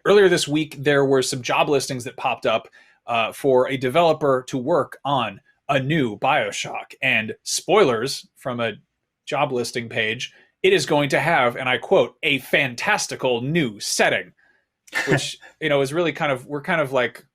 earlier this week, there were some job listings that popped up for a developer to work on a new Bioshock. And spoilers from a job listing page, it is going to have, and I quote, a fantastical new setting, which, is really we're kind of like,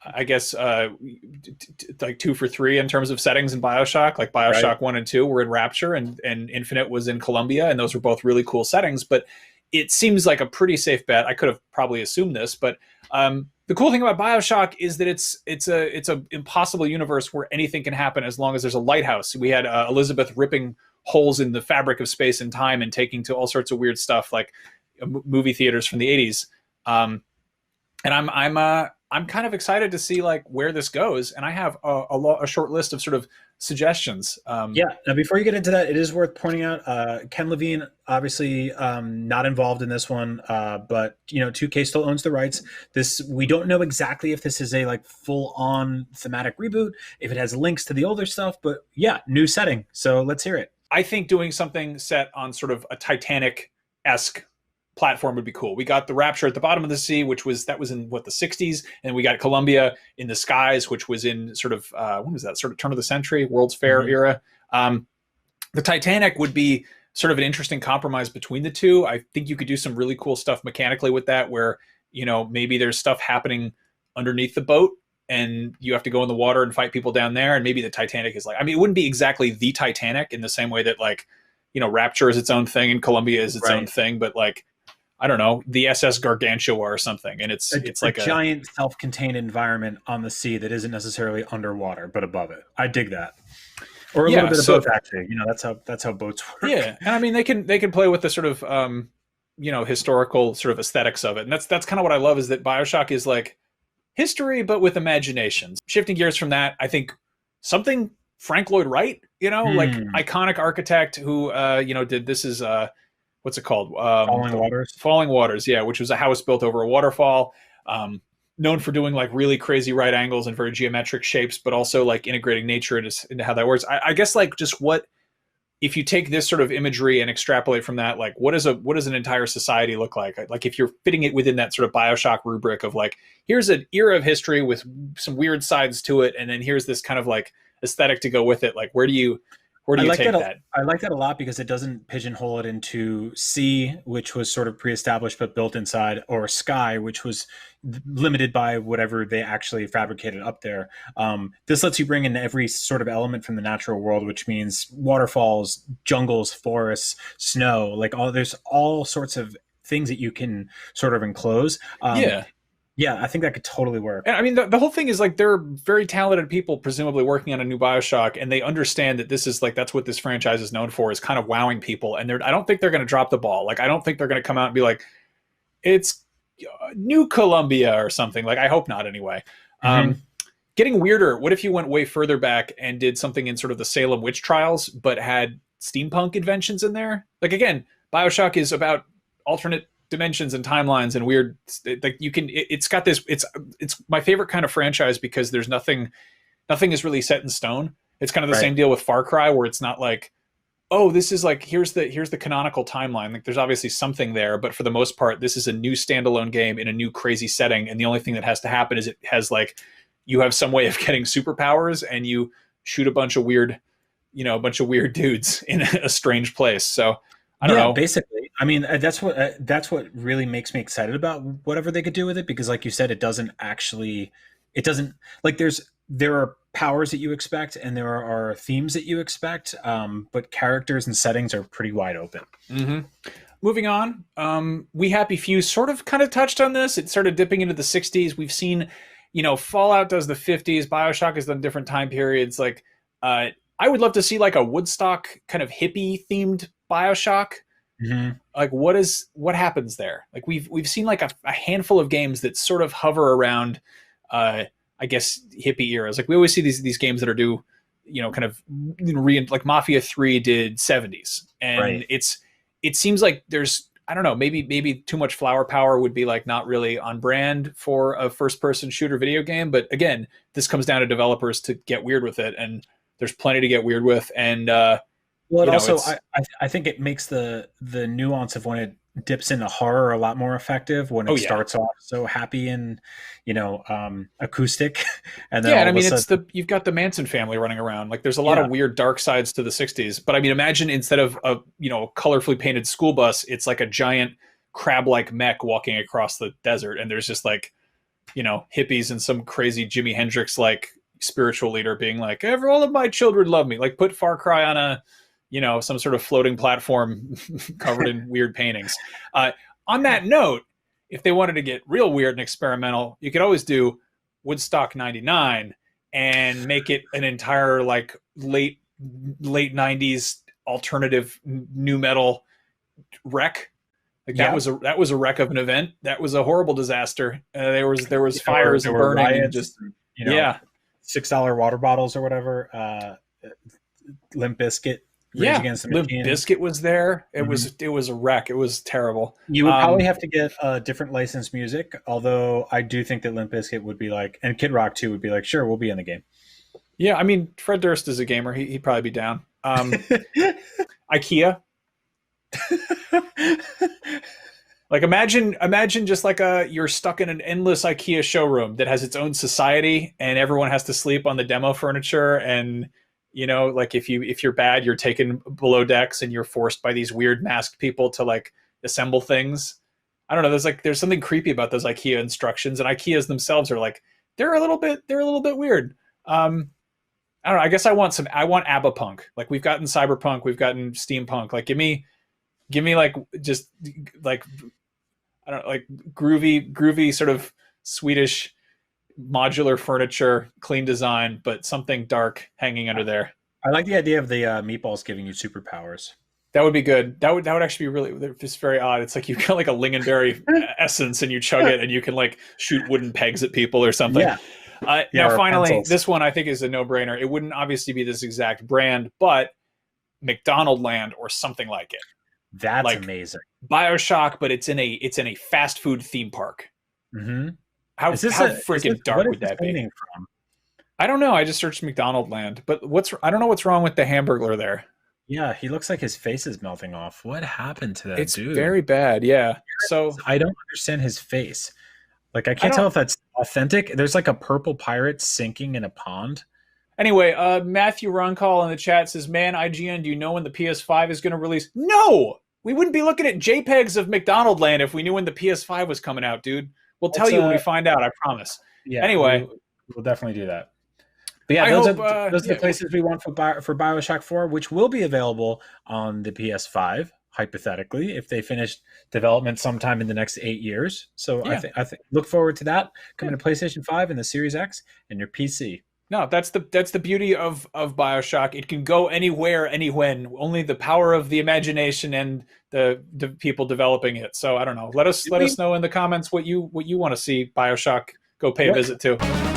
I guess, like 2 for 3 in terms of settings in Bioshock. Like Bioshock Right. 1 and 2 were in Rapture, and Infinite was in Columbia, and those were both really cool settings. But it seems like a pretty safe bet. I could have probably assumed this, but the cool thing about Bioshock is that it's a impossible universe where anything can happen as long as there's a lighthouse. We had Elizabeth ripping holes in the fabric of space and time and taking to all sorts of weird stuff like movie theaters from the 80s. And I'm kind of excited to see like where this goes, and I have a short list of sort of suggestions. Yeah. Now, before you get into that, it is worth pointing out Ken Levine, obviously not involved in this one, but 2K still owns the rights. We don't know exactly if this is a like full-on thematic reboot, if it has links to the older stuff, but yeah, new setting. So let's hear it. I think doing something set on sort of a Titanic-esque platform would be cool. We got the Rapture at the bottom of the sea, that was in the 60s, and we got Columbia in the skies, which was in sort of when was that, sort of turn of the century, World's Fair era. The Titanic would be sort of an interesting compromise between the two. I think you could do some really cool stuff mechanically with that, where maybe there's stuff happening underneath the boat and you have to go in the water and fight people down there, and maybe the Titanic is like, I mean, it wouldn't be exactly the Titanic in the same way that like Rapture is its own thing and Columbia is its own thing, but like, I don't know, the SS Gargantua or something. And it's like a giant self-contained environment on the sea that isn't necessarily underwater, but above it. I dig that. Or a little bit of both, actually. That's how boats work. Yeah. And I mean, they can play with the sort of, historical sort of aesthetics of it. And that's kind of what I love, is that Bioshock is like history, but with imaginations. Shifting gears from that, I think something Frank Lloyd Wright, like iconic architect who, did, this is, what's it called? Falling Waters. Falling Waters, yeah, which was a house built over a waterfall, known for doing like really crazy right angles and very geometric shapes, but also like integrating nature into how that works. I guess like just what, if you take this sort of imagery and extrapolate from that, like what does an entire society look like? Like if you're fitting it within that sort of Bioshock rubric of like, here's an era of history with some weird sides to it, and then here's this kind of like aesthetic to go with it. Like where do you take that? I like that a lot because it doesn't pigeonhole it into sea, which was sort of pre-established but built inside, or sky, which was limited by whatever they actually fabricated up there. This lets you bring in every sort of element from the natural world, which means waterfalls, jungles, forests, snow, like there's all sorts of things that you can sort of enclose. Yeah, I think that could totally work. And I mean, the whole thing is like, they're very talented people, presumably working on a new Bioshock, and they understand that this is like, that's what this franchise is known for, is kind of wowing people. And I don't think they're going to drop the ball. Like, I don't think they're going to come out and be like, it's New Columbia or something. Like, I hope not anyway. Getting weirder, what if you went way further back and did something in sort of the Salem witch trials, but had steampunk inventions in there? Like, again, Bioshock is about alternate dimensions and timelines and weird, like it's got this, it's my favorite kind of franchise because there's nothing is really set in stone. It's kind of the same deal with Far Cry, where it's not like, oh, this is like, here's the canonical timeline. Like, there's obviously something there, but for the most part, this is a new standalone game in a new crazy setting, and the only thing that has to happen is it has like, you have some way of getting superpowers and you shoot a bunch of weird dudes in a strange place. So I don't know. Basically, I mean, that's what really makes me excited about whatever they could do with it, because like you said, it doesn't like, there are powers that you expect and there are themes that you expect, but characters and settings are pretty wide open. Moving on, We Happy Few sort of kind of touched on this. It started dipping into the 60s. We've seen, Fallout does the 50s. Bioshock has done different time periods. Like, I would love to see like a Woodstock kind of hippie themed Bioshock. Like, what happens there? Like, we've seen like a handful of games that sort of hover around, I guess, hippie eras. Like, we always see these games that are due, kind of like Mafia 3 did 70s, and it seems like there's, I don't know, maybe too much flower power would be like not really on brand for a first person shooter video game. But again, this comes down to developers to get weird with it, and there's plenty to get weird with. And well, it also, I think it makes the nuance of when dips into horror a lot more effective when Oh it yeah. starts off so happy and acoustic, and then Yeah, and all I of a mean sudden, you've got the Manson family running around. Like there's a lot yeah, of weird dark sides to the 60s. But I mean imagine instead of a colorfully painted school bus, it's like a giant crab-like mech walking across the desert and there's just like, hippies and some crazy Jimi Hendrix like spiritual leader being like, all of my children love me. Like put Far Cry on a, some sort of floating platform covered in weird paintings. On that note, if they wanted to get real weird and experimental, you could always do Woodstock 99 and make it an entire like late 90s alternative new metal wreck. Like yeah, that was a wreck of an event. That was a horrible disaster. There was fires there and were burning and riots, just yeah. $6 water bottles or whatever. Limp Bizkit, Rage Yeah, Against the Limp Machine. Bizkit was there. It Mhm. was it was a wreck. It was terrible. You would probably have to get different licensed music, although I do think that Limp Bizkit would be like, and Kid Rock too would be like, sure, we'll be in the game. Yeah, I mean Fred Durst is a gamer. He'd probably be down. IKEA. Like imagine just like you're stuck in an endless IKEA showroom that has its own society and everyone has to sleep on the demo furniture and like if you're bad you're taken below decks and you're forced by these weird masked people to like assemble things. I don't know, there's something creepy about those IKEA instructions and IKEAs themselves are like they're a little bit weird. I don't know, I guess I want ABBA punk. Like we've gotten cyberpunk, we've gotten steampunk. Like give me like just like I don't know, like groovy sort of Swedish modular furniture, clean design, but something dark hanging under there. I like the idea of the meatballs giving you superpowers. That would be good. That would actually be really just very odd. It's like you've got like a lingonberry essence and you chug it and you can like shoot wooden pegs at people or something. Yeah, yeah, Now, or finally, pencils. this one I think is a no-brainer. It wouldn't obviously be this exact brand, but McDonald Land or something like it. That's Like amazing. Bioshock, but it's in a fast food theme park. Mm-hmm. How freaking dark what is would this that be? painting from? I don't know. I just searched McDonald Land, but I don't know what's wrong with the Hamburglar there. Yeah, he looks like his face is melting off. What happened to that It's dude? very bad. Yeah. So I don't understand his face. Like I I can't don't. tell if that's authentic. There's like a purple pirate sinking in a pond. Anyway, Matthew Runcall in the chat says, "Man, IGN, do you know when the PS5 is going to release?" No, we wouldn't be looking at JPEGs of McDonald Land if we knew when the PS5 was coming out, dude. We'll tell Let's, you when we find out. I promise. yeah, Anyway, we'll definitely do that. But yeah, I those hope. are those are the Yeah, places we want for Bioshock 4, which will be available on the PS5, hypothetically, if they finish development sometime in the next 8 years. So yeah. I think look forward to that coming to PlayStation 5 and the Series X and your PC. No, that's the beauty of BioShock. It can go anywhere, anywhen. Only the power of the imagination and the people developing it. So I don't know. Let us know in the comments what you want to see BioShock go pay a visit to.